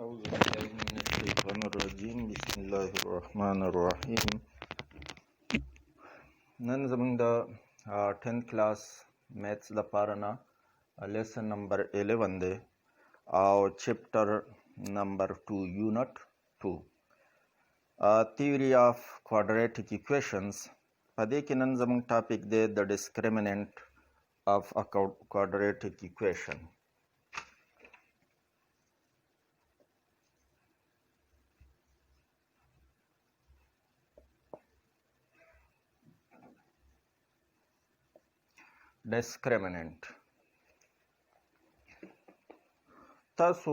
أعوذ بالله من الشيطان الرجيم بسم الله الرحمن الرحيم. نن زمونږ د 10th کلاس میتھس لپاره نه لیسن نمبر 11 دی او چپټر نمبر 2 یونټ 2 theory of quadratic equations. په دې کې نن زمونږ ټاپک دی د discriminant of a quadratic equation. discriminant. تاسو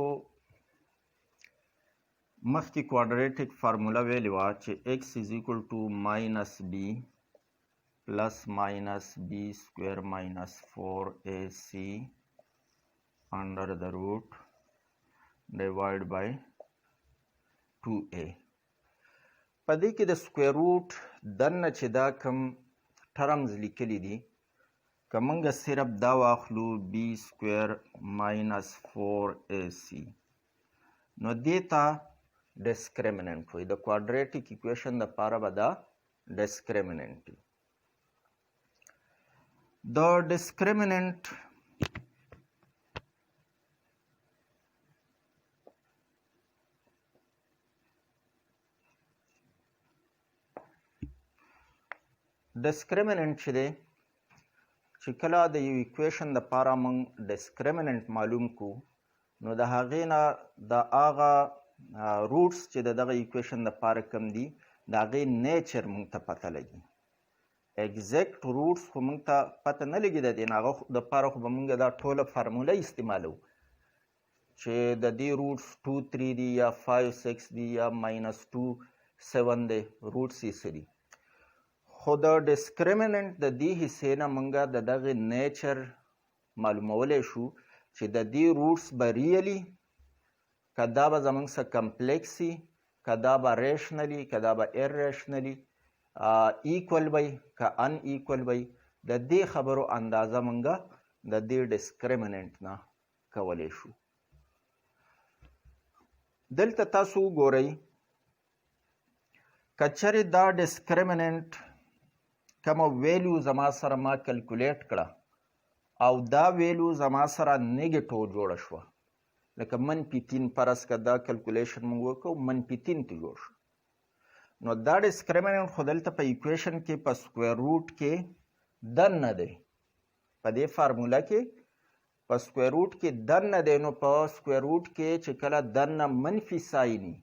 مخکې کوادریټک فارمولا ویلې وه چې x is equal to minus b plus minus b square minus 4ac under the root divided by 2a. په دې کې د سکویر روټ دننه چې دا کم ټرمز لیکلي دي که موږ صرف دا واخلو b square minus 4ac نو دې ته discriminant وي. د quadratic equation دپاره به دا discriminant وي. د discriminant چې دی چې کله د یو ایکویشن دپاره موږ ډسکریمننټ معلوم کو نو د هغې نه د هغه روټس چې د دغه ایکویشن دپاره کم دي د هغې نیچر موږ ته پته لګي. ایګزیکټ روټس خو موږ ته پته نه لګي د دې نه، هغه دپاره خو به موږ دا ټوله فارموله استعمالو چې د دې روټس 2 3 دي یا 5 6 دي یا -2 7 دی روټس یې څه دي. خو د ډسکریمننټ د دې حصې نه موږ د دغې نیچر معلومولی شو چې د دې روټس به ریلي که دا به زموږ څه کمپلیکس وي، که دا به ریشنلي، که دا به ایرریشنلي، ایکول به وي که ان ایکول به وي. د دې خبرو اندازه موږ د دې ډسکریمننټ نه کولی شو. دلته تاسو وګورئ که چېرې دا ډسکریمننټ کومه ویلیو زما سره ما کلکولیټ کړه او دا ویلیو زما سره نیګیټو جوړه شوه، لکه -3 فرض که دا کلکولیشن موږ وکړو -3 ته جوړ شو، نو دا ډسکریمننټ خو دلته په ایکویشن کې په سکویر روټ کې دننه دی. په دې فارموله کې په سکویر روټ کې دننه دی، نو په سکویر روټ کې چې کله دننه منفي ساین وي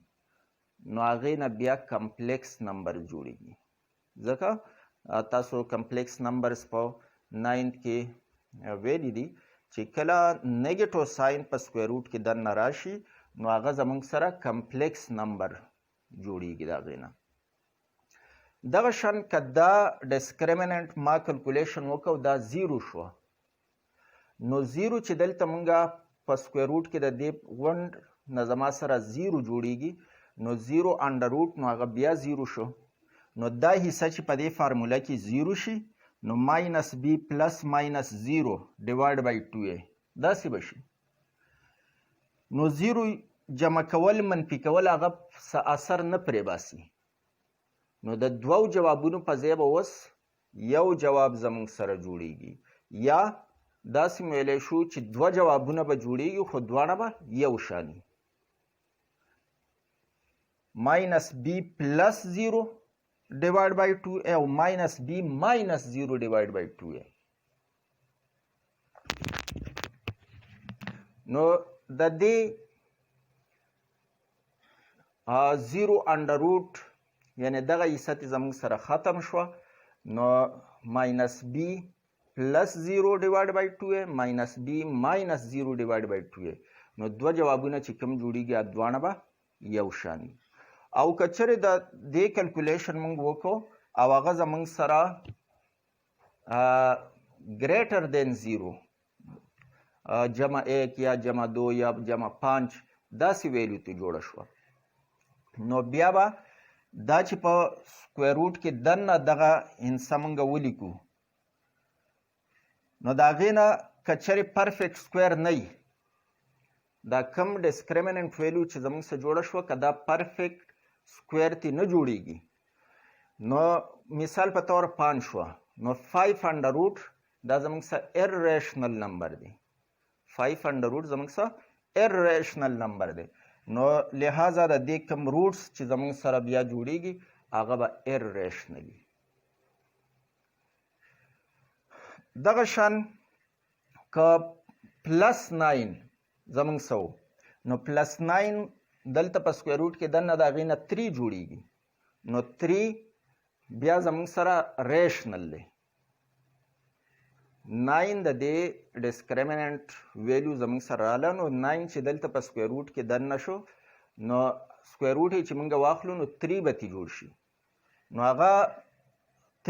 نو هغې نه بیا کمپلیکس نمبر جوړېږي. ځکه تاسو کمپلیکس نمبرز په 9 کې ویلي دي چې کله نیګیټو ساین په سکویر روټ کې دننه راشي نو هغه زموږ سره کمپلیکس نمبر جوړېږي د هغې نه. دغه شان که دا ډسکریمننټ ما کلکولیشن وکړو دا 0 شوه، نو 0 چې دلته موږ په سکویر روټ کې د دې غونډ نه زما سره 0 جوړېږي نو 0 انډر روټ نو هغه بیا 0 شو، نو دا حصه چې په دې فارموله کې 0 شي نو -b پلس -0 ډیوایډ بای 2a داسې به شي. نو 0 جمع کول منفي کول هغه څه اثر نه پرې باسي، نو د دوو جوابونو په ځای به اوس یو جواب زموږ سره جوړیږي، یا داسې ویلی شو چې 2 جوابونه به جوړیږي خو دواړه به یو شان وي. -b پلس 0 divided by 2a او -b -0 divided by 2a. نو د دې 0 انډر روټ یعنی دغه حصه زموږ سره ختم شوه، نو -b پلس 0 divided by 2a -b -0 divided by 2a، نو 2 جوابونه چې کوم جوړیږي دواړه به یو شان وي. او که چېرې د دې کلکولیشن موږ وکړو او هغه زموږ سره ګریټر دین 0 جمع 1 یا جمع 2 یا جمع 5 داسې ویلیو ته جوړه شوه، نو بیا به دا چې په سکویر روټ کې دننه دغه هندسه موږ ولیکو نو د هغې نه که چېرې پرفیکټ سکویر نه وي دا کم ډسکریمننت ویلو چې زموږ سره جوړه شوه که دا پرفیکټ سکویر تی نه جوړیږي نو مثال په طور 5 شوه نو 5 انډر روټ دا زموږ سره ایرریشنل نمبر دی 5 انډر روټ زموږ سره ایرریشنل نمبر دی نو لہذا د دې کم روټس چې زموږ سره بیا جوړیږي هغه به ایرریشنلی دغه شان که پلس 9 زموږ سو نو پلس 9 دلته په سکویر روټ کې دننه د هغې نه 3 جوړیږي نو 3 بیا زموږ سره ریشنل دی 9 د دې ډسکریمننت ویلو زموږ سره رااله نو 9 چې دلته په سکویر روټ کې دننه شو نو سکویر روټ یې چې موږ واخلو نو 3 به ترې جوړ شي نو هغه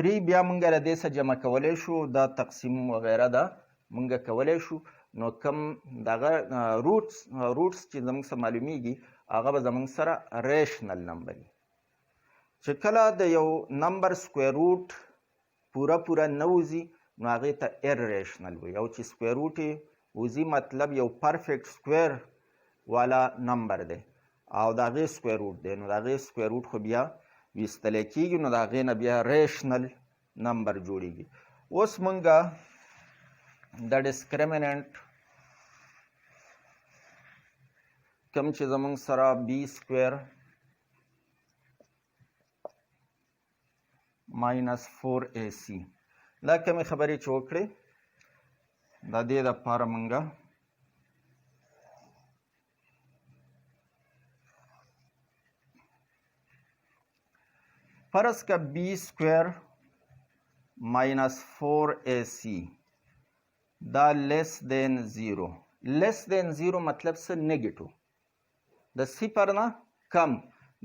3 بیا موږ له دې څخه جمع کولی شو دا تقسیم وغیره ده موږ کولی شو نو کم دغه روټس چې زموږ سره معلومیږي هغه به زموږ سره ریشنل نمبر وي چې کله د یو نمبر سکویر روټ پوره نه وځي نو هغې ته ایرریشنل وي او چې سکویر روټ یې وځي مطلب یو پرفیکټ سکویر والا نمبر دی او د هغې سکویر روټ دی نو د هغې سکویر روټ خو بیا ویستلی کېږي نو د هغې نه بیا ریشنل نمبر جوړیږي اوس مونږ د ډسکریمننت کم چې زموږ سره بی سکویر ماینس 4ac دا کمې خبرې چې وکړې د دې دپاره مونږ فرض که بی سکویر ماینس 4ac دا لیس دین 0 لیس دین 0 مطلب څه نیگیټو د صفر نه کم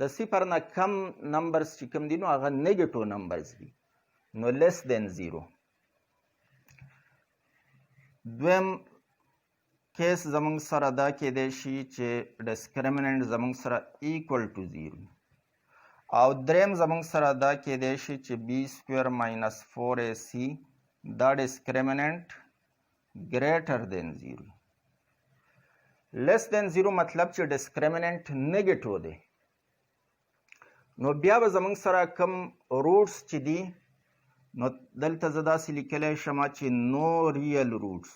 د صفر نه کم نمبرز چې کوم دي نو هغه نیگیټو نمبرز دي نو لیس دین 0 دویم کیس زموږ سره دا کېدی شي چې ډسکریمننت زموږ سره ایکول ټو 0 او دریم زموږ سره دا کېدی شي چې بی سکویر ماینس 4ac دا ډسکریمننت ګریټر دین 0 لیس دین 0 مطلب چې ډسکریمننت نیگیټو دی نو بیا به زموږ سره کم روټس چې دي نو دلته زه داسې لیکلی شم چې نو ریل روټس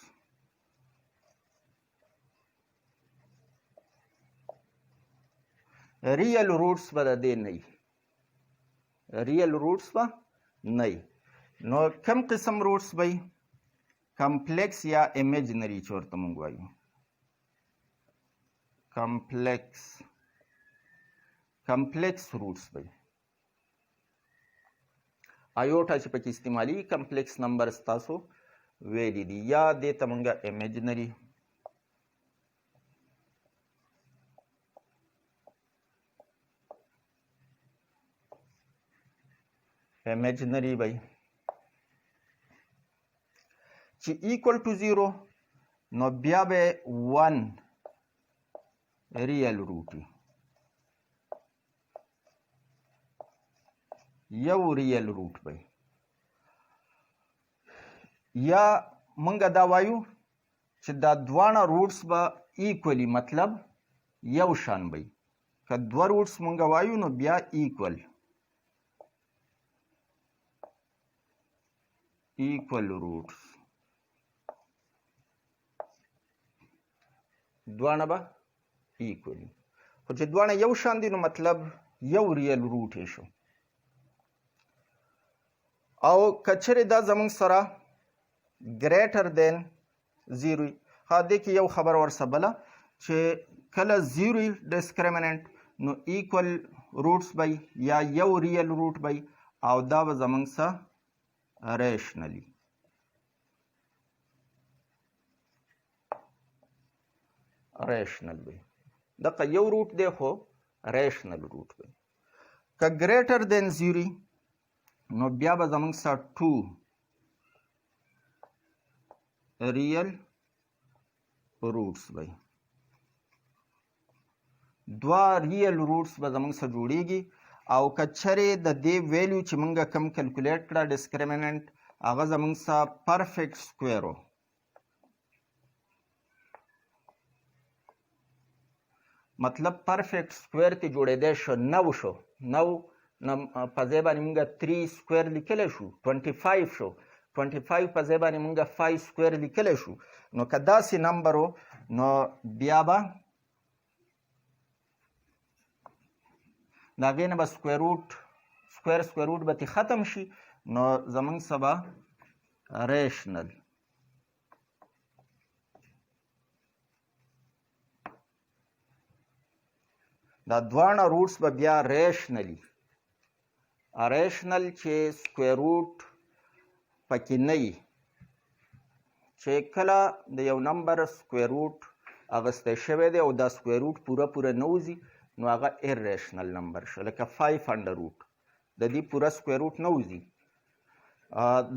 ریل روټس به د دې نه وي ریل روټس به نه وي نو کم قسم روټس به وي کمپلیکس یا امیجنري چې ورته موږ وایو کمپلیکس روټس به وي آیوټا چې پکې استعمالي کمپلیکس نمبر ستاسو ویلی دي یا دې ته موږ imaginary by چې equal to 0 نو بیا به 1 ریل روټ یو ریل روټ به یا موږ دا وایو چې دا دواړه روټس به ایکولی مطلب یو شان به که دوه روټس موږ وایو نو بیا ایکول روټس دواړه به ایکولی خو چې دواړه یو شان دي نو مطلب یو ریل روټ یې شو او کچره دا زمونږ سره ګریټر دین 0 ها دې کې یو خبر ورسره بله چې کله 0 ډسکریمننت نو ایکول روټس به یا یو ریل روټ به او دا به زمونږ سره ریشنلی به دغه یو روټ دی خو ریشنل روټ به که ګریټر دین 0 نو بیا به زموږ سره 2 ریل روټس به دوه ریل روټس به زموږ سره جوړیږي او که چرې د دې ویلیو چې موږ کم کیلکولیټ کړه ډسکریمننت هغه زموږ سره پرفیکټ سکویر و مطلب پرفیکټ سکویر ته جوړېدی شو 9 شو 9 په ځای باندې موږ 3 سکویر لیکلی شو 25 شو 25 په ځای باندې موږ 5 سکویر لیکلی شو نو که داسې نمبر و نو بیا به د هغې نه به سکویر روټ به ترې ختم شي نو زموږ څه به ریشنل دا دواړه روټس به بیا ریشنل چې سکویر روټ پکې نه وي چې کله د یو نمبر سکویر روټ اخیستی شوی دی او دا سکویر روټ پوره نه وځي نو هغه ایریشنل نمبر شو لکه 5 انډر روټ د دې پوره سکویر روټ نه وځي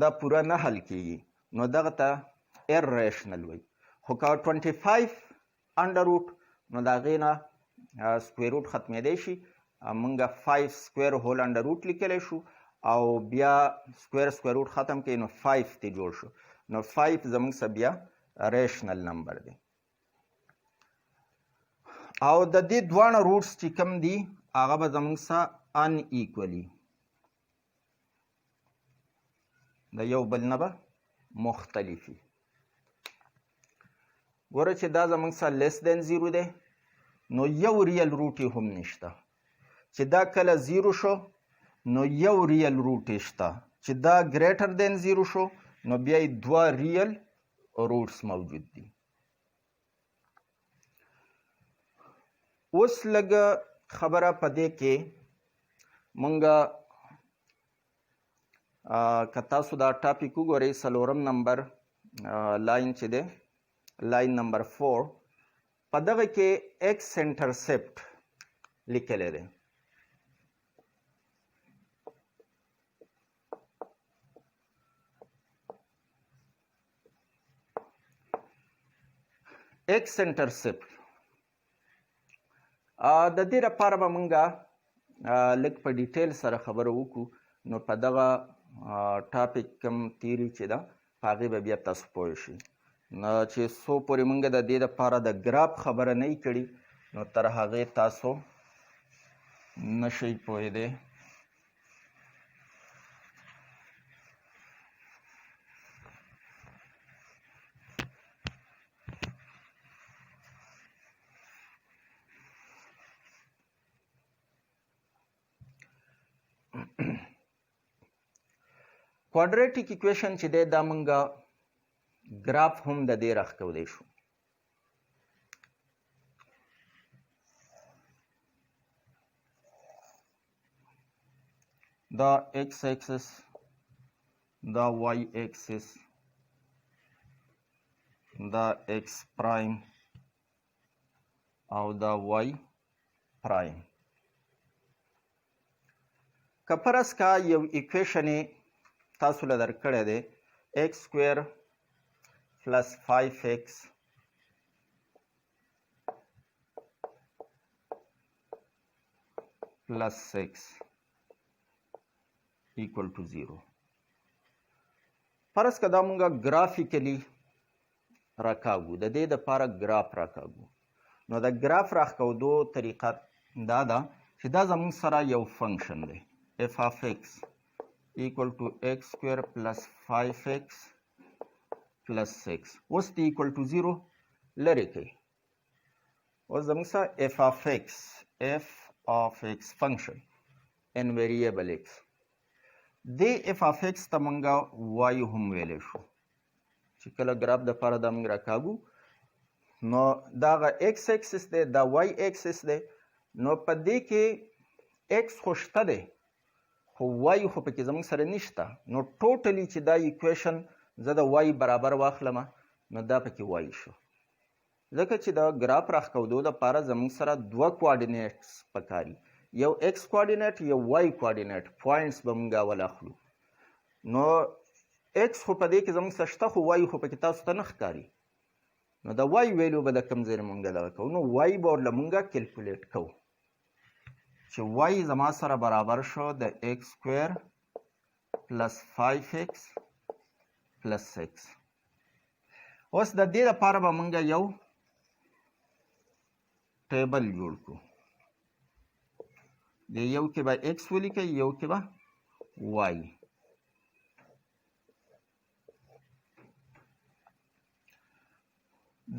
دا پوره نه حل کیږي نو دغه ته ایریشنل وایي خو که 25 انډر روټ نو د هغې نه سکویر روټ ختمېدی شي موږ 5 سکویر هول انډر روټ لیکلی شو او بیا سکویر روټ ختم کړي نو 5 ته جوړ شو نو 5 زموږ څه بیا ریشنل نمبر دی او د دې دواړه روټس چې کوم دي هغه به زموږ څه ان ایکولي د یو بل نه به مختلفي ګوره چې دا زموږ څه لیس دین 0 دی نو یو ریل روټ یې هم نشته چې دا کله 0 شو نو یو ریل روټ یې شته چې دا ګریټر دین 0 شو نو بیا یې 2 ریل روټس موجود دي اوس لږه خبره په دې کې مونږ که تاسو دا ټاپک وګورئ 4 نمبر لاین چې دی لاین نمبر 4 په دغه کې ایکس انټرسپټ لیکلی دی ایکس انټرسپټ د دې لپاره به موږ لږ په ډیټیل سره خبره وکړو نو په دغه ټاپک کوم تیوري چې ده په هغې به بیا تاسو پوه شئ نو چې څو پورې موږ د دې لپاره د ګراف خبره نه کړي نو تر هغې تاسو نشئ پوهېدی کوادریټیک ایکویشن چې دی دا موږ ګراف هم د دې راښکولی شو دا ایکس ایکسس دا وائی ایکسس دا ایکس پرایم او دا وائی پرایم که فرض کا یو ایکویشن تاسو له درکړی دی ایکس سکویر پلس 5x پلس 6 equal to 0 فرض که دا مونږه ګرافیکلی راکاږو د دې دپاره ګراف راکاږو نو د ګراف راښکودو طریقه دا ده چې دا زموږ سره یو فنکشن دی f of x equal to x square plus 5x plus 6 اوس د equal to 0 لرې کوي اوس زموږ سره f of x function in variable x د f of x ته مونږ y هم ویلی شو چې کله ګراف دپاره دا مونږ راکاږو نو دا هغه x اکسس دی دا y اکسس دی نو په دې کې x خو شته دی خو y خو پکې زموږ سره نشته نو ټوټلی چې دا ایکویشن زه د y برابر واخلم نو دا پکې y شو ځکه چې دا ګراف راښکودو دپاره زموږ سره دوه کوارډینیټس پکاري یو x کوارډینیټ یو y کوارډینیټ پوینټس به موږ اول اخلو نو x خو په دې کې زموږ سره شته خو y خو پکې تاسو ته نه ښکاري نو د y ویلو به د کوم ځای نه مونږ دغه کوو نو y به ورله مونږ کیلکولیټ کوو چې y زما سره برابر شو د x سکویر پلس 5x پلس 6 اوس د دې لپاره به مونږ یو टेबल जोड़ को दे यौ के बा एक्स वलिकै यौ के बा why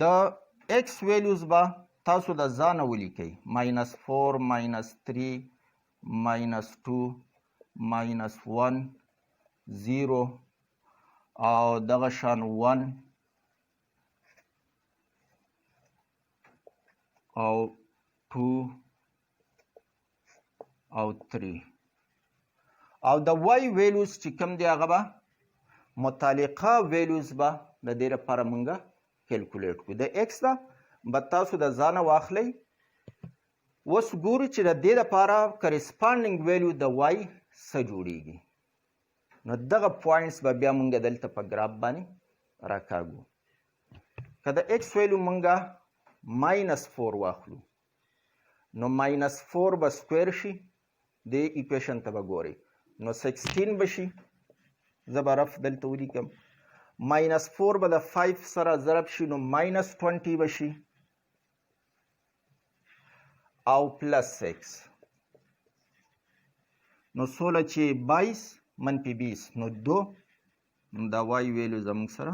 the x values बा तासु द ځان ولیکئ -4 -3 -2 -1 0 او دغه شان 1 او 2 او 3 او د وای ویلوز چې کوم دی هغه به متعلقه ویلوز به د دې لپاره مونږه کیلکولیټ کړو د ایکس دا به تاسو د ځانه واخلئ اوس ګورو چې د دې لپاره کرسپانډینګ ویلو د وای څه جوړیږي نو دغه پوینټس به بیا مونږ دلته په ګراف باندې راکاږو که د ایکس ویلو مونږه -4 واخلو نو -4 به سکویر شي د ایکویشن ته به ګورئ نو 16 به شي زه به رف دلته ولیکم -4 به د 5 سره ضرب شي نو -20 به شي او +6 نو 16 چې 22 -20 نو 2 دا وای ویلو زموږ سره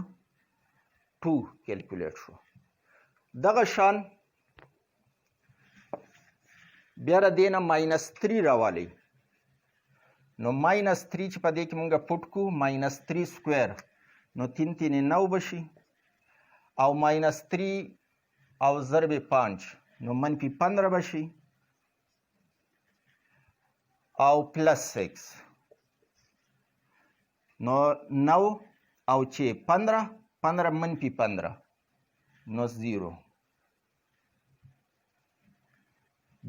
2 کیلکولیټ شو دغه شان بیا د دې نه -3 راوالی نو -3 چې په دې کې مونږ پټ کو -3 سکویر نو 3 3 9 بشي او -3 او ضرب 5 نو -15 بشي او +6 نو 9 او چې 15 -15 نو 0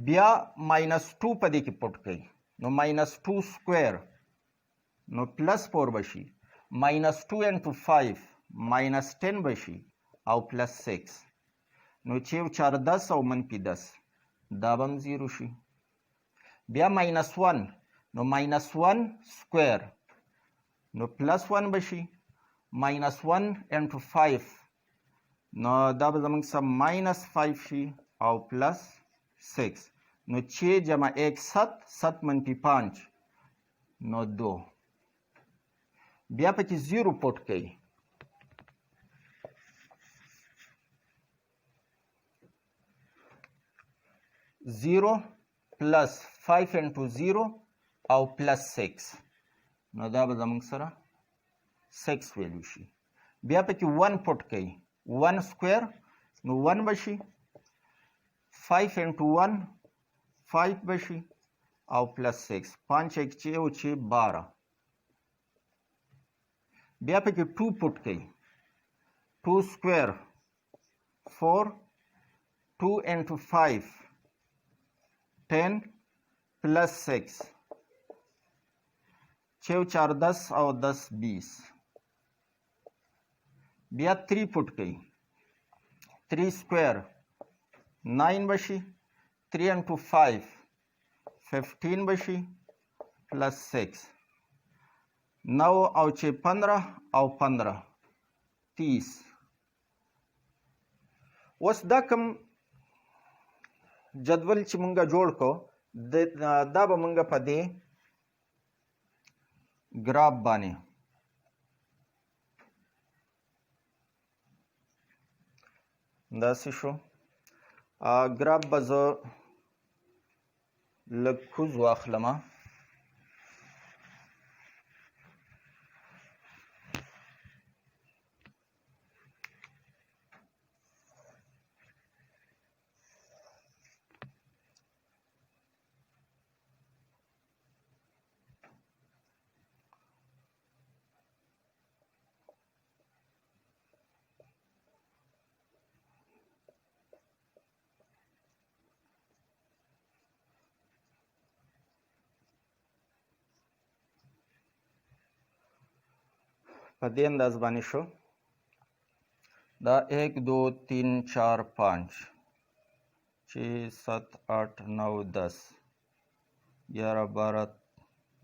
بیا -2 په دې کې پټ کړئ نو -2 سکویر نو +4 بشي -2 into 5 -10 بشي او +6 نو چې 4 10 او -10 دا به هم 0 شي بیا -1 نو -1 سکویر نو +1 بشي -1 into 5 نو دا به زموږ سره -5 شي او +6 نو 6 جمع 1 7 7 -5 نو 2 بیا پکې 0 پټ کړئ زیرو +5 into 0 او +6 نو دا به زموږ سره 6 ویلو شي بیا پکې 1 پټ کړئ 1 سکویر نو 1 بشي 5 into 1 5 بشي او +6 5 1 چې او چې 12 بیا پکې 2 پټ کړئ 2 سکویر 4 2 into 5 10 +6 6 4 10 او 10 20 بیا 3 پټ کړئ 3 سکویر 9 بشي 3 into 5 15 بشي +6 9 او چې 15 او 15 30 اوس دا کوم جدول چې مونږه جوړ کو دا به مونږه په دې ګراف باندې داسې شو ګراف به زه لږ کوز واخلمه په دې انداز باندې شو دا 1 2 3 4 5 6 7 8 9 10 11 12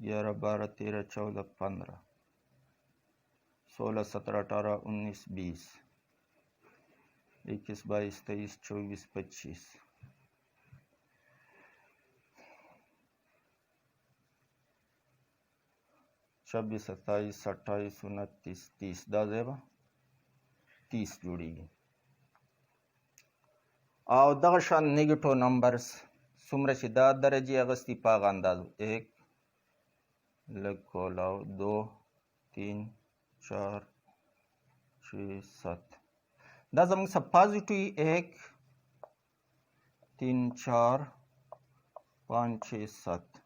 11 12 13 14 15 16 17 18 19 20 21 22 23 24 25 26 27 28 29 30 دا ځای به 30 جوړیږي. او دغه شان نیګیټو نمبرز څومره چې دا درجې اغستي په هغه اندازه 1 لږ کولاو 2 3 4 6 7 دا زموږ څه پازیټیو 1 3 4 5 6 7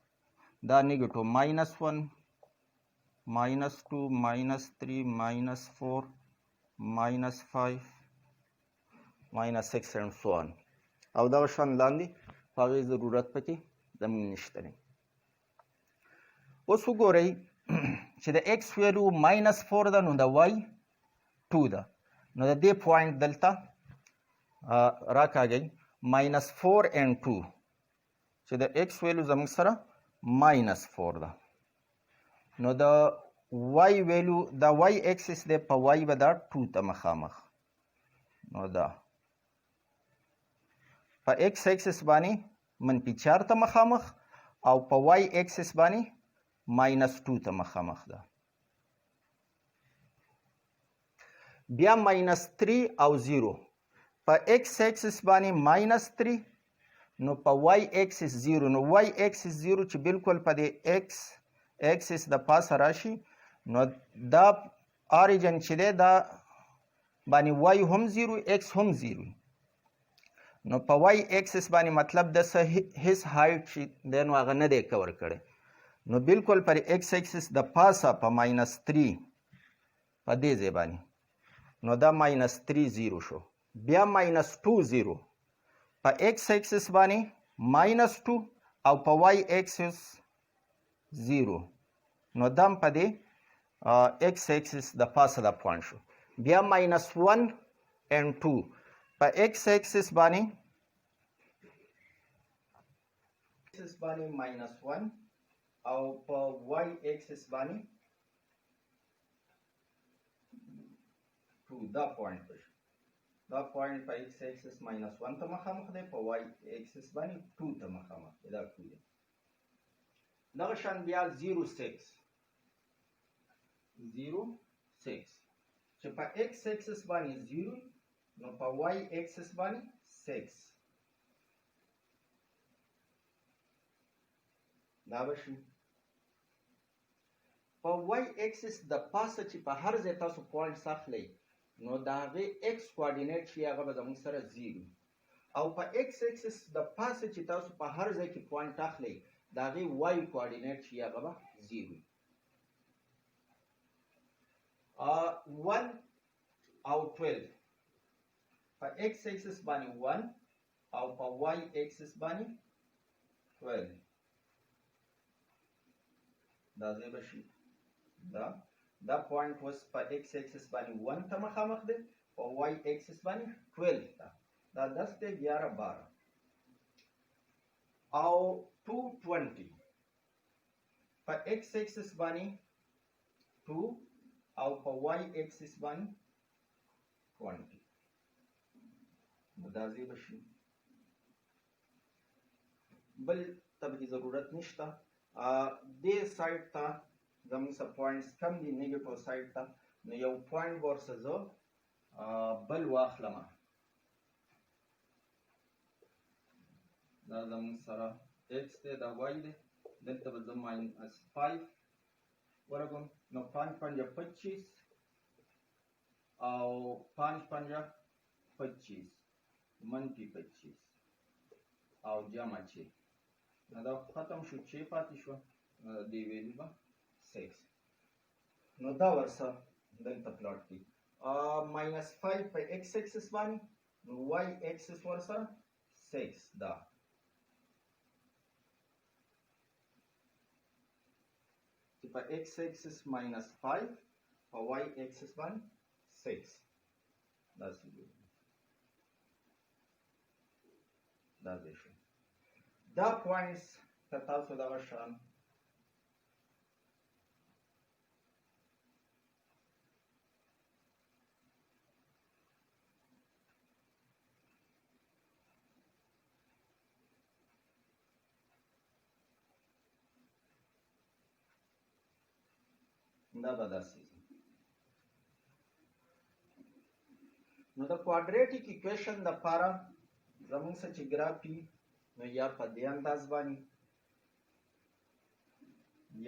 دا نیګیټو -1 -2 -3 -4 -5 -6 and so on. او دغه شان لاندې په هغې ضرورت پکې زموږ نشته دی. اوس وګورئ چې د x ویلو -4 ده نو د y 2 ده. نو د دې پوینټ دلته راکاږئ -4 and 2 چې د x ویلو زموږ سره -4 ده. نو د y ویلو د y اکسس دی په y به دا 2 ته مخامخ. نو دا په x اکسس باندې -4 ته مخامخ او په y اکسس باندې -2 ته مخامخ ده. بیا -3 او 0 په x اکسس باندې -3 نو په y اکسس 0 نو y اکسس 0 چې بالکل په دې x اکسس د پاسه راشي نو دا اوریجن چې دی دا باندې y هم 0 x هم 0 نو په y اکسس باندې مطلب د هیڅ هایټ چې دی نو هغه نه دی کور کړی نو بالکل پر x اکسس د پاسه په -3 په دې ځای باندې نو دا -3 0 شو. بیا -2 0 په x اکسس باندې -2 او په y اکسس 0 نو دام په دې x اکسس د پاسه د پوینټ شو. بیا -1 and 2 په x اکسس باندې -1 او په y اکسس باندې 2 دا پوینټ شو. دا پوینټ په x اکسس -1 ته مخامخ دی په y اکسس باندې 2 ته مخامخ دی. دا 2 دی. دغه شان بیا 0 6 چې په x اکسس باندې 0 نو په y اکسس باندې 6 دا به شي. په y اکسس د پاسه چې په هر ځای تاسو پوینټس اخلئ نو د هغې x کوارډینیټ چې هغه به زموږ سره 0 او په x اکسس د پاسه چې تاسو په هر ځای کې پوینټ اخلئ د هغې y کوارډینیټ چې هغه به 0 1 او 12 په x اکسس باندې 1 او په y اکسس باندې 12 دا ځای به شي. دا پوینټ اوس په x اکسس باندې 1 ته مخامخ دی په y اکسس باندې 12 ته دا 10 دی 11 12 او 220 په x اکسس باندې 2 او په y اکسس باندې 20 دا ځای به شي. بل ته ضرورت نشته. دې سایډ ته زموږ څه پوینټس کم دي نیګیټیو سایډ ته نو یو پوینټ به ورڅه زه بل واخلم. دا زموږ سره x دی دا y دی دلته به زه -5 ورغم نو 5 5 25 او 5 5 25 منفي 25 او جمع 6 نو دا ختم شو 6 پاتې شو دې ویلو به 6 نو دا ورسره دلته پلاټ کړي -5 په x اکسس باندې نو y اکسس ورسره 6 دا چې په x اکسس -5 په y اکسس باندې 6 دا څه دا دی شو. دا پوینټس که تاسو دغه شان دا به داسې نو د کوادریټیک ایکویشن دپاره زموږ څه چې ګراف وي نو یا په دې انداز باندې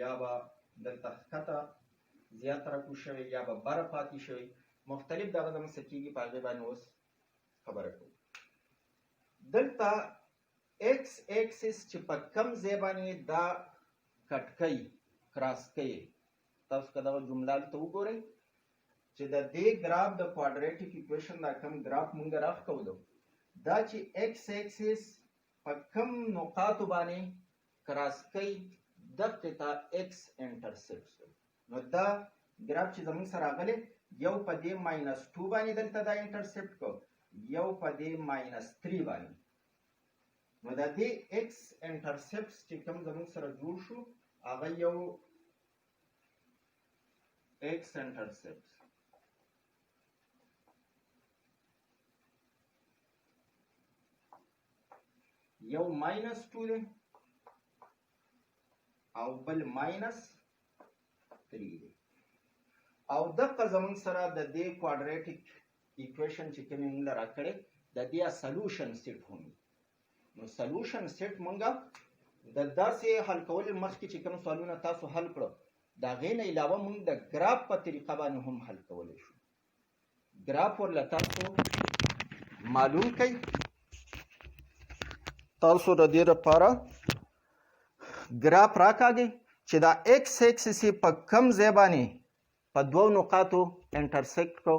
یا به دلته ښکته زیات راکوز شوی یا به بره پاتې شوی مختلف دغه زموږ څه کېږي په هغې باندې اوس خبره کوو دلته ایکس ایکسس چې په کم ځای باندې دا کټ کوي کراس کوي تاسو که دغه جمله هلته وګورئ چې د دې ګراف د کوادریټیک ایکویشن دا کم ګراف مونږ راښکولو دا چې ایکس ایکسس په کم نقاطو باندې کراس کوي دغې ته ایکس انټرسپټ نو دا ګراف چې زموږ سره راغلی یو په دې ماینس 2 باندې دلته دا انټرسپټ کو یو په دې ماینس 3 باندې نو د دې ایکس انټرسپټ چې کوم زموږ سره جوړ شو هغه یو ایکس انټرسپټ یو ماینس 2 دی او بل ماینس 3 دی او دغه زموږ سره د دې کوادریټیک ایکویشن چې کومې موږ له راکړې د دې سلوشن سیټ هم نو سلوشن سیټ موږ د داسې حل کولو مخکې چې کوم سوالونه تاسو حل کړو د هغې نه علاوه موږ د ګراف په طریقه باندې هم حل کولی شو ګراف ورله تاسو معلوم کړئ تاسو د دې لپاره ګراف راکاږئ چې دا ایکس ایکسس یې په کم ځای باندې په دوو نقاطو انټرسیکټ کو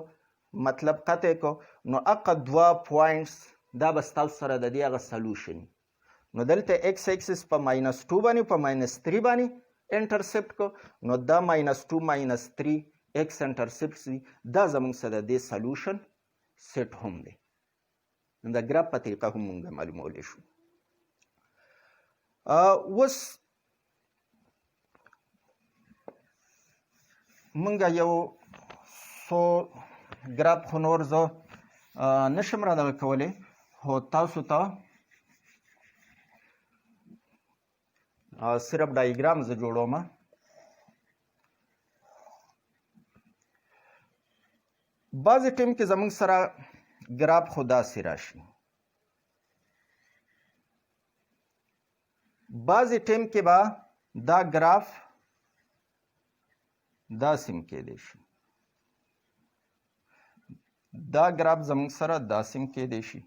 مطلب قطع کو نو هغه دوه پوینټس دا به ستاسو سره د دې هغه سلوشن نو دلته ایکس ایکسس په ماینس 2 باندې په ماینس 3 باندې انټرسیپټ کو نو دا ماینس 2 ماینس 3 ایکس انټرسیپټ دا زموږ سره د دې سلوشن سیټ هم دی نو د ګراف په طریقه هم موږ معلومولی شو اوس موږ یو څو ګراف خو نور زه نشم را دغه کولی خو تاسو ته صرف ډایګرام زه جوړوم بعضې ټیم کې زموږ سره ګراف خو داسې راشي بعضې ټیم کې به دا ګراف داسې هم کیدی شي دا ګراف زموږ سره داسې هم کیدی شي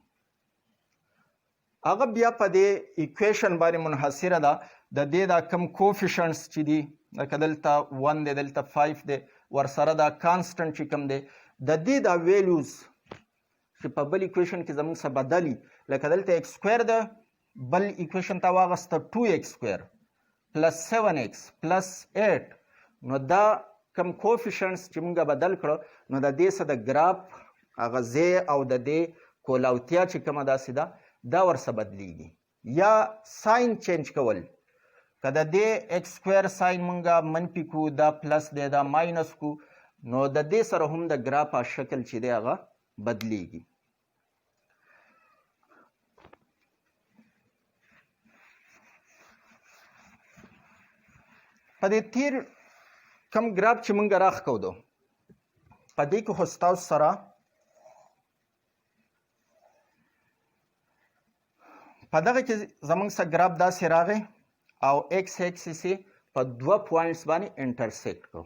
هغه بیا په دې ایکویشن باندې منحصره ده د دې دا کم کوفیشنټس چې دي لکه دلته 1 دی دلته 5 دی ورسره دا کانسټنټ چې کوم دی د دې دا ویلیوز چې په بل ایکویشن کې زموږ څه بدلي لکه دلته ایکس سکویر ده بل ایکویشن ته واغسته 2x سکویر پلس 7x پلس 8 نو دا کم کوفیشنټس چې موږ بدل کړو نو د دې څه د ګراف هغه ځای او د دې کولاوتیا چې کومه داسې ده دا ورسه بدلیږي یا ساین چینج کول که د دې ایکس سکویر ساین موږ منفي کو دا پلس دی دا ماینس کو نو د دې سره هم د ګراف شکل چې دی هغه بدلیږي په دې تیر کم ګراف چې موږ راښکودو په دې کې خو ستاسو سره په دغه کې زموږ سره ګراف داسې راغی او ایکس ایکسس یې په دوه پوینټس باندې انټرسیکټ کړو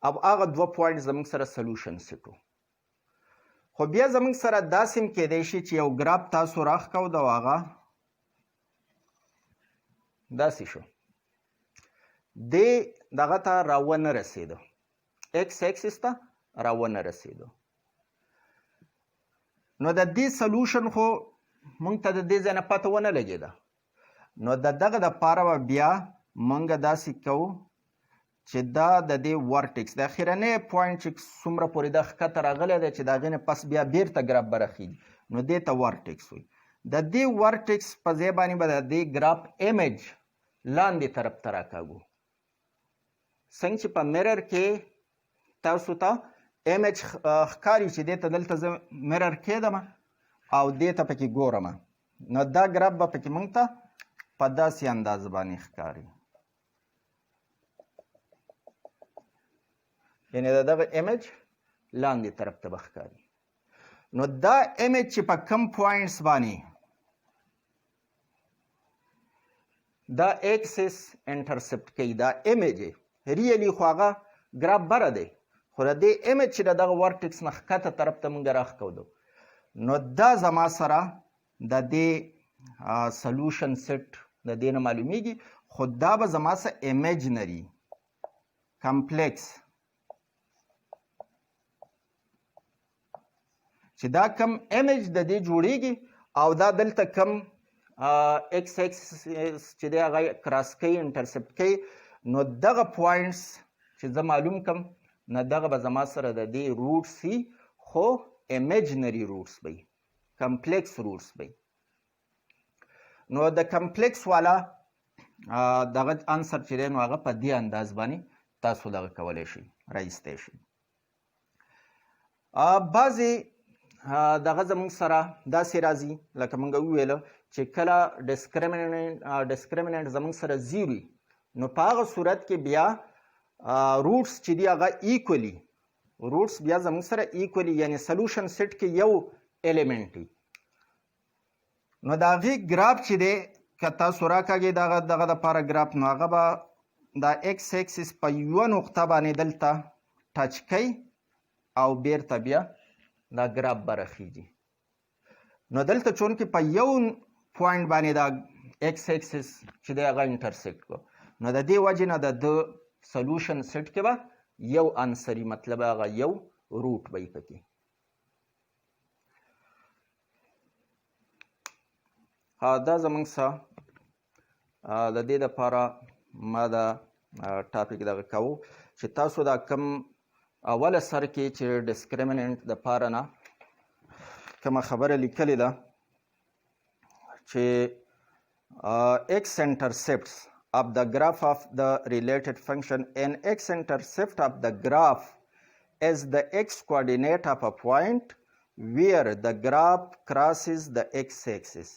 او هغه دوه پوینټ زموږ سره سلوشن سیټ خو بیا زموږ سره داسې هم کیدی شي چې یو ګراف تاسو راښکود او هغه داسې شو دې دغه ته راونه رسېده ایکس ایکسس ته راونه رسېده نو د دې سلوشن خو موږ ته د دې ځای نه پته ونه لګېده نو د دغه دپاره به بیا موږ داسې کوو چې دا د دې ورټکس د اخرنی پوینټ چې څومره پورې دا ښکته راغلی دی چې د هغې نه پس بیا بیرته ګراف به راخیږي نو دې ته ورټکس وایي د دې ورټکس په ځای باندې به د دې ګراف ایمیج لاندې طرف ته راکاږو څنګه چې په میرر کې تاسو ته ایمیج ښکاري چې دې ته دلته زه میرر کېدم او دې ته پکې ګورم نو دا ګراف به پکې موږ ته په داسې اندازه باندې ښکاري یعنی د دغه ایمیج لاندې طرف ته به ښکاري. نو دا ایمیج چې په کم پوینټس باندې دا ایکسس انټرسپټ کوي، دا ایمیج ریلی خو هغه ګراف بره دی، خو د دې ایمیج چې د دغه ورټکس نه ښکته طرف ته موږ راښکودو، نو دا زما سره د دې سلوشن سیټ د دې نه معلومیږي، خو دا به زما سره ایمیجنري کمپلیکس چې دا کم ایمیج د دې جوړیږي او دا دلته کم ایکس ایکس چې دی هغه کراس کوي انټرسپټ کوي، نو دغه پوینټس چې زه معلوم کم نه دغه به زما سره د دې روټس وي، خو ایمیجنري روټس به وي، کمپلیکس روټس به وي. نو د کمپلیکس والا دغه انسر چې دی نو هغه په دې انداز باندې تاسو دغه کولی شئ راایستی شئ. بعضې دغه زموږ سره داسې راځي لکه موږ وویله چې کله ډسکریمننټ زموږ سره زیرو وي، نو په هغه صورت کې بیا روټس چې دي هغه ایکولي، روټس بیا زموږ سره ایکولي یعنی سلوشن سیټ کې یو ایلیمنټ وي. نو د هغې ګراف چې دی که تاسو راکاږئ دغه دپاره ګراف، نو هغه به دا ایکس ایکسس په یوه نقطه باندې دلته ټچ کوي او بیرته بیا دا ګراف به رخیږي. نو دلته چونکې په یو پوینټ باندې دا ایکس ایکسس چې دی هغه انټرسیکټ کړو، نو د دې وجې نه د ده سلوشن سیټ کې به یو انسري مطلب هغه یو روټ به یې پکې. دا زموږ څه د دې دپاره ما دا ټاپک دغه کوو چې تاسو دا کم اوله سر کې چې ډسکریمننټ دپاره نه کومه خبره لیکلې ده چې x-intercepts of the graph of the related function and x-intercept of the graph is the x coordinate of a point where the graph crosses the x-axis.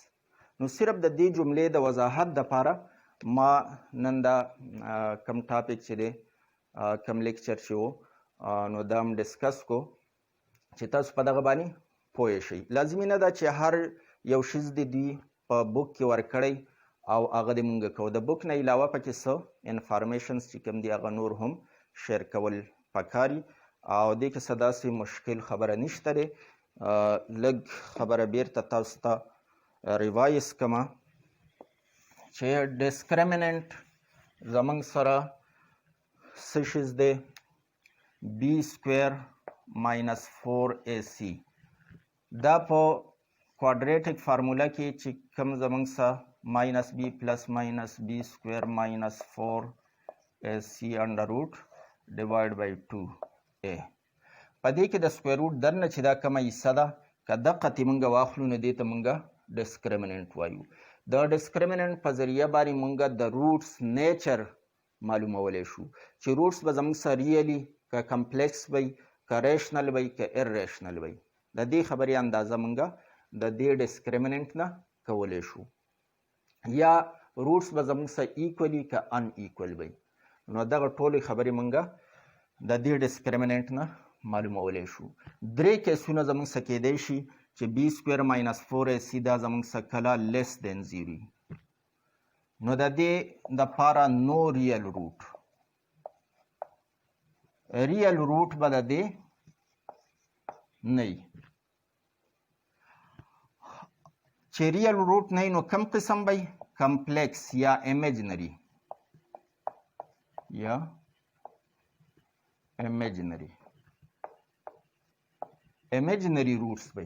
نو صرف د دې جملې د وضاحت دپاره ما نن دا کم ټاپک چې دی کم لیکچر چې و نو دا هم ډسکس کو چې تاسو په دغه باندې پوه شئ. لازمي نه ده چې هر یو شیز د دوی په بوک کې ورکړی او هغه د مونږ کوو. د بوک نه علاوه پکې څه انفارمیشنز چې کوم دي هغه نور هم شیر کول پکاري او دې کې څه داسې مشکل خبره نشته دی. لږ خبره بیرته تاسو ته ریوایز کمه چې ډسکریمننټ زموږ سره څه شیز دی b سکویر ماینس 4ac. دا په کوادریټک فارموله کې چې کوم زموږ سره ماینس b پلس ماینس b سکویر ماینس 4ac انډر روټ ډیوایډ بای 2a. په دې کې د سکویر روټ درنه چې دا کومه حصه ده که دقتې موږ واخلو نو دې ته موږ ډسکریمننټ وایو. د ډسکریمننټ په ذریعه باندې موږ د روټس نیچر معلومولی شو چې روټس به زموږ سره ریلي که کمپلیکس وی که ریشنل وی که ایرریشنل وی. د دې خبرې اندازه موږ د دې ډسکریمننټ نه کولی شو. یا روټس به زموږ سره ایکولي که ان ایکول وی. نو دغه ټولې خبرې موږ د دې ډسکریمننټ نه معلومولی شو. درې کیسونه زموږ سره کیدی شي چې b سکویر ماینس 4ac دا زموږ سره کله لیس دین 0 نو د دې دپاره نو ریل روټ به د دې نه وي. چې ریل روټ نه وي نو کم قسم به کمپلیکس یا ایمیجنري روټس به.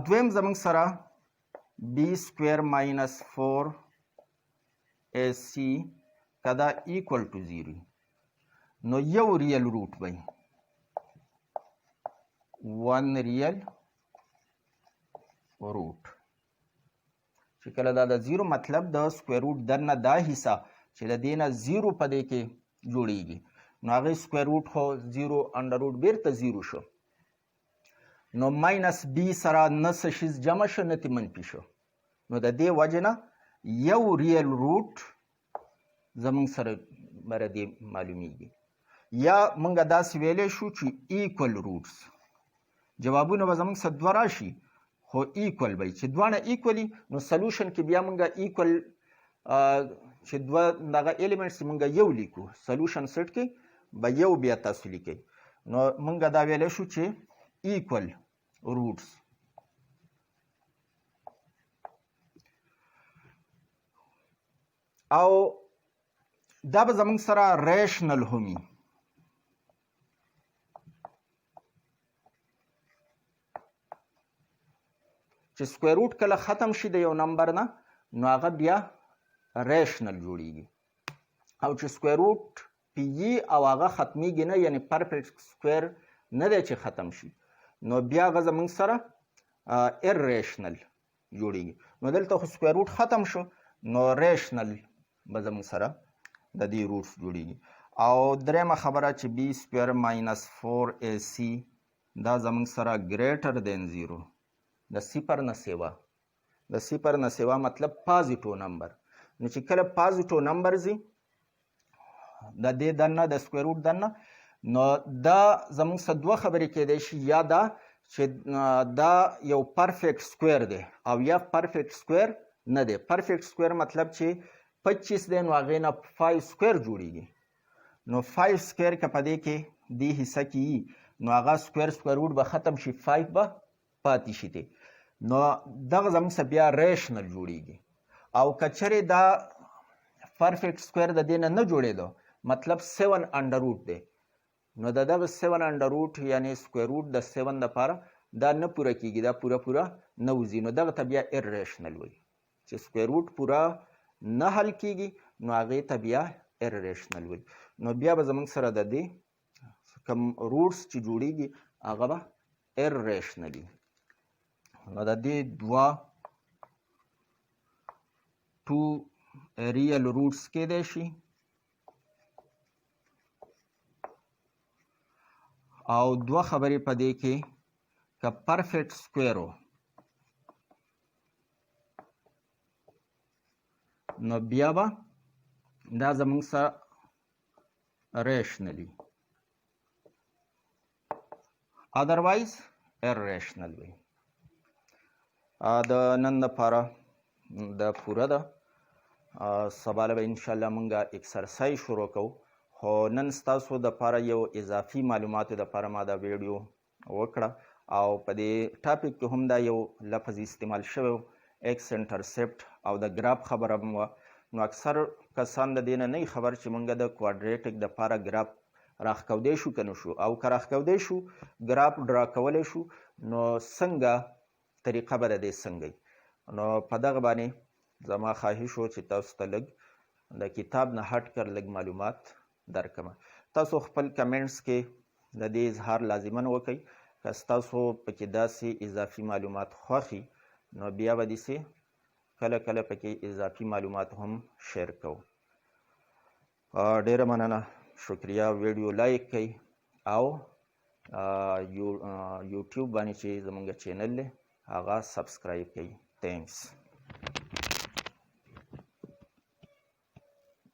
دویم زموږ سره b سکویر ماینس 4ac که دا ایکول ټو 0 نو یو ریل روټ به 1 ریل روټ چې کله دا د 0 مطلب د سکویر روټ درنه دا حصه چې د دې نه 0 په دې کې جوړیږي نو هغې سکویر روټ خو 0 انډر روټ بیرته 0 شو نو ماینس b سره نه څه شیز جمع شو نه ترې منفي شو نو د دې وجې نه یو ریل روټ زموږ سره بره دې معلومیږي. یا موږ داسې ویلی شو چې ایکول روټس جوابونه به زموږ څه دوه راشي خو ایکول به چې دواړه ایکولي نو سلوشن کې بیا موږ ایکول چې دوه دغه ایلیمنټس موږ یو لیکو سلوشن سیټ کې به یو بیا تاسو لیکئ نو موږ دا ویلی شو چې ایکول روټس او دا به زموږ سره ریشنل همي چې سکویر روټ کله ختم شي د یو نمبر نه نو هغه بیا ریشنل جوړیږي او چې سکویر روټ پیږي او هغه ختمیږي نه یعنی پرفیکټ سکویر نه دی چې ختم شي نو بیا هغه زموږ سره ایرریشنل جوړیږي نو دلته خو سکویر روټ ختم شو نو ریشنل به زموږ سره د دې روټس جوړیږي او درېیمه خبره چې بی سکویر ماینس 4ac دا زموږ سره ګریټر دین 0 د صفر نه سیوا د صفر نه سیوا مطلب پازیټیو نمبر نو چې کله پازیټیو نمبر ځي د دې دننه د سکویر روټ دننه نو دا زموږ څه دوه خبرې کیدای شي یا دا چې دا یو پرفیکټ سکویر دی او یا پرفیکټ سکویر نه دی پرفیکټ سکویر مطلب چې 25 دی نو هغې نه 5 سکویر جوړیږي نو 5 سکویر که په دې کې دې حصه کې وي نو هغه سکویر روټ به ختم شي 5 به پاتې شي دی نو دغه زموږ څه بیا ریشنل جوړیږي او که چېرې دا پرفیکټ سکویر د دې نه جوړېدو مطلب 7 انډر روټ دی نو د دغه 7 انډر روټ یعنی سکویر روټ د 7 دپاره دا نه پوره کیږي دا پوره نه وځي نو دغه ته بیا ایرریشنل وایي چې سکویر روټ پوره نه حل کیږي نو هغې ته بیا ایرریشنل وایي نو بیا به زموږ سره د دې کوم روټس چې جوړیږي هغه به ایرریشنل وي نو د دې دوه ټو ریل روټس کیدای شي او دوه خبرې په دې کې که پرفیکټ سکویر و نو بیا به دا زموږ سره ریشنل وي ادروایز ایرریشنل وي د نن لپاره د پوره ده سبا به انشاءالله موږ اکسرسایز شروع کوو خو نن ستاسو دپاره یو اضافي معلوماتو دپاره ما دا ویډیو وکړه او په دې ټاپک کې هم دا یو لفظ استعمال شوی و ایکس انټرسپټ او د ګراف خبره هم وه نو اکثر کسان د دې نه نه خبر چې موږ د کوادریټک دپاره ګراف راښکودی شو که نه شو او که راښکودی شو ګراف ډرا کولی شو نو څنګه طریقه به د دې څنګه نو په دغه باندې زما خواهش و چې تاسو ته لږ د کتاب نه هټ کر لږ معلومات درکمه تاسو خپل کمنټس کې د دې اظهار لازماً وکئ که ستاسو پکې داسې اضافي معلومات خوښي نو بیا به داسې کله کله پکې اضافي معلومات هم شیر کوو ډیره مننه شکریه ویډیو لایک کړئ او یوټیوب باندې چې زموږ چینل دی هغه سبسکرایب کړئ تھینکس